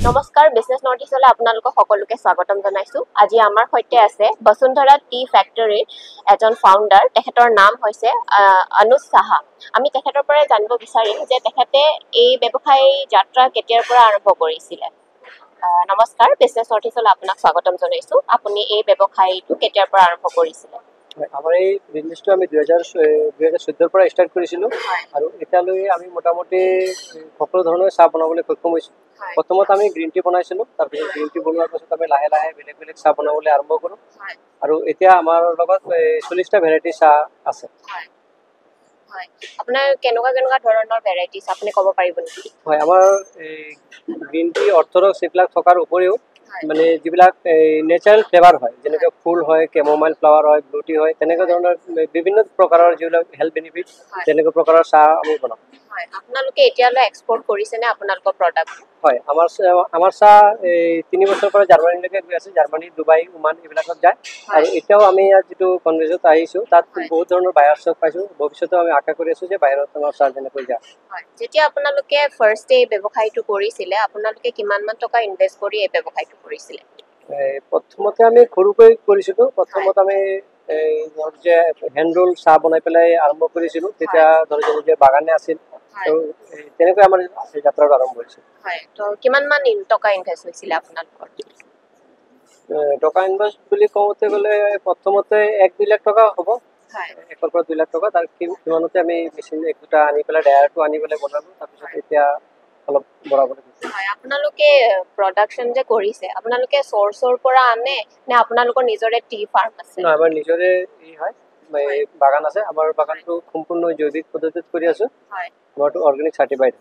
নমস্কাৰ বিজনেছ নটিছলৈ আপোনালোকক সকলোকে স্বাগতম জনাইছো। আজি আমাৰ সৈতে আছে বসুন্ধৰা টি ফেক্টৰীৰ এজন ফাউণ্ডাৰ, তেখেতৰ নাম হৈছে অনুজ সাহা। আমি তেখেতৰ পৰা জানিব বিচাৰিম যে তেখেতে এই ব্যৱসায় যাত্ৰা কেতিয়াৰ পৰা আৰম্ভ কৰিছিলে। নমস্কাৰ বিজনেছ নটিছলৈ আপোনাক স্বাগতম জনাইছো। আপুনি এই ব্যৱসায়টো কেতিয়াৰ পৰা আৰম্ভ কৰিছিলে? আমাৰ এই বিজনেছটো আমি 2014 পৰা ষ্টাৰ্ট কৰিছিলোঁ আৰু এতিয়ালৈ আমি মোটামুটি সকলো ধৰণৰ চাহ বনাবলৈ সক্ষম হৈছোঁ। প্ৰথমত আমি গ্ৰীণ টি বনাইছিলোঁ, তাৰপিছত গ্ৰীণ টি বনোৱাৰ পাছত আমি লাহে লাহে বেলেগ বেলেগ চাহ বনাবলৈ আৰম্ভ কৰোঁ আৰু এতিয়া আমাৰ লগত 40টা ভেৰাইটি চাহ আছে। আপোনাৰ কেনেকুৱা কেনেকুৱা ধৰণৰ ভেৰাইটিজ আপুনি ক'ব পাৰিব নেকি? হয়, আমাৰ গ্ৰীণ টি অৰ্থডক্স এইবিলাক থকাৰ উপৰিও মানে যিবিলাক নেচাৰেল ফ্লেভাৰ হয়, যেনেকৈ ফুল হয়, কেমোমাইল ফ্লাৱাৰ হয়, ব্লু টি হয়, তেনেকুৱা ধৰণৰ বিভিন্ন প্ৰকাৰৰ যিবিলাক হেল্থ বেনিফিট তেনেকুৱা প্ৰকাৰৰ চাহ আমি বনাওঁ। আপোনালোকে এতিয়ালৈ এক্সপৰ্ট কৰিছেনে আপোনালোকৰ প্ৰডাক্ট? হয়, আমাৰ চাহ 3 বছৰৰ পৰা জাৰ্মানীলৈকে গৈ আছে। জাৰ্মানী, ডুবাই, ওমান এইবিলাকত যায় আৰু এতিয়াও আমি ইয়াত যিটো কনভেঞ্চত আহিছোঁ তাত বহুত ধৰণৰ বায়াৰ্ছক পাইছোঁ। ভৱিষ্যতেও আমি আশা কৰি আছোঁ যে বাহিৰত আমাৰ চাহ যেনেকৈ যায়। যেতিয়া আপোনালোকে ফাৰ্ষ্ট এই ব্যৱসায়টো কৰিছিলে, আপোনালোকে কিমানমান টকা ইনভেষ্ট কৰি এই ব্যৱসায়টো কৰিছিলে? প্ৰথমতে আমি সৰুকৈ কৰিছিলোঁ। প্ৰথমত আমি যে হেণ্ড ৰোল চাহ বনাই পেলাই আৰম্ভ কৰিছিলোঁ, তেতিয়া ধৰক যেনেকৈ বাগানে আছিল আৰু তেনেকৈ আমাৰ যাত্ৰাটো আৰম্ভ হৈছিল। তো কিমানমান টকা ইনভেষ্ট হৈছিলে আপোনালোকৰ? টকা ইনভেষ্ট বুলি কওঁতে গ'লে প্ৰথমতে 1-2 লাখ টকা হ'ব। 1 পৰা 2 লাখ টকা। তাৰ কিমানতে আমি মেচিন 1-2টা আনি পেলাই ড্ৰায়াৰটো আনি পেলাই বনালোঁ। তাৰপিছত এতিয়া অলপ বঢ়াবলৈ দিছোঁ। আপোনালোকে প্ৰডাকশ্যন যে কৰিছে, আপোনালোকে চ'ৰ্চৰ পৰা আনে নে আপোনালোকৰ নিজৰে টি ফাৰ্ম আছে? আমাৰ নিজৰে হয়, বাগান আছে। আমাৰ বাগানটো সম্পূৰ্ণ জৈৱিক পদ্ধতিত কৰি আছোঁ। আমাৰটো অৰ্গেনিক চাৰ্টিফাইড।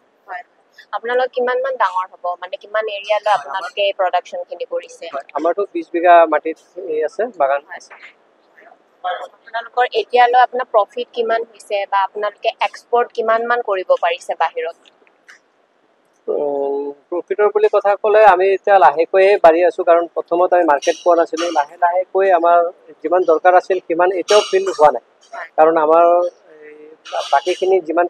আপোনালোক কিমানমান ডাঙৰ হ'ব, মানে কিমান এৰিয়ালৈ আপোনালোকে এই প্ৰডাকশ্যনখিনি কৰিছে? আমাৰটো 20 বিঘা মাটিত আছে, বাগান আছে। আপোনালোকৰ এতিয়ালৈ আপোনাৰ প্ৰফিট কিমান হৈছে বা আপোনালোকে এক্সপৰ্ট কিমানমান কৰিব পাৰিছে বাহিৰত? প্ৰফিটৰ বুলি কথা ক'লে আমি এতিয়া লাহেকৈয়ে বাঢ়ি আছোঁ, কাৰণ প্ৰথমত আমি মাৰ্কেট পোৱা নাছিলোঁ। লাহেকৈ আমাৰ যিমান দৰকাৰ আছিল সিমান এতিয়াও ফিল হোৱা নাই, কাৰণ আমাৰ বাকীখিনি যিমান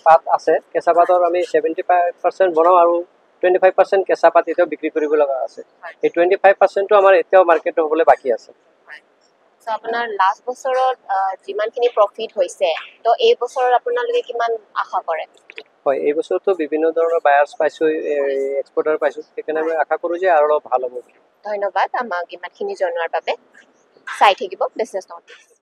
পাত আছে, কেঁচা পাতৰ আমি 75% বনাওঁ আৰু 25% কেঁচা পাত এতিয়াও বিক্ৰী কৰিব লগা আছে। এই 25%টো আমাৰ এতিয়াও মাৰ্কেট হ'বলৈ বাকী আছে। আপোনাৰ লাষ্ট বছৰত যিমানখিনি প্ৰফিট হৈছে, তো এই বছৰত আপোনালোকে কিমান আশা কৰে? হয়, এই বছৰতো বিভিন্ন ধৰণৰ বায়াৰ্ছ পাইছোঁ, এক্সপৰ্টাৰ পাইছোঁ। সেইকাৰণে আমি আশা কৰোঁ যে আৰু অলপ ভাল হ'ব। ধন্যবাদ আমাক ইমানখিনি জনোৱাৰ বাবে। চাই থাকিব বিজনেছ নটিছ।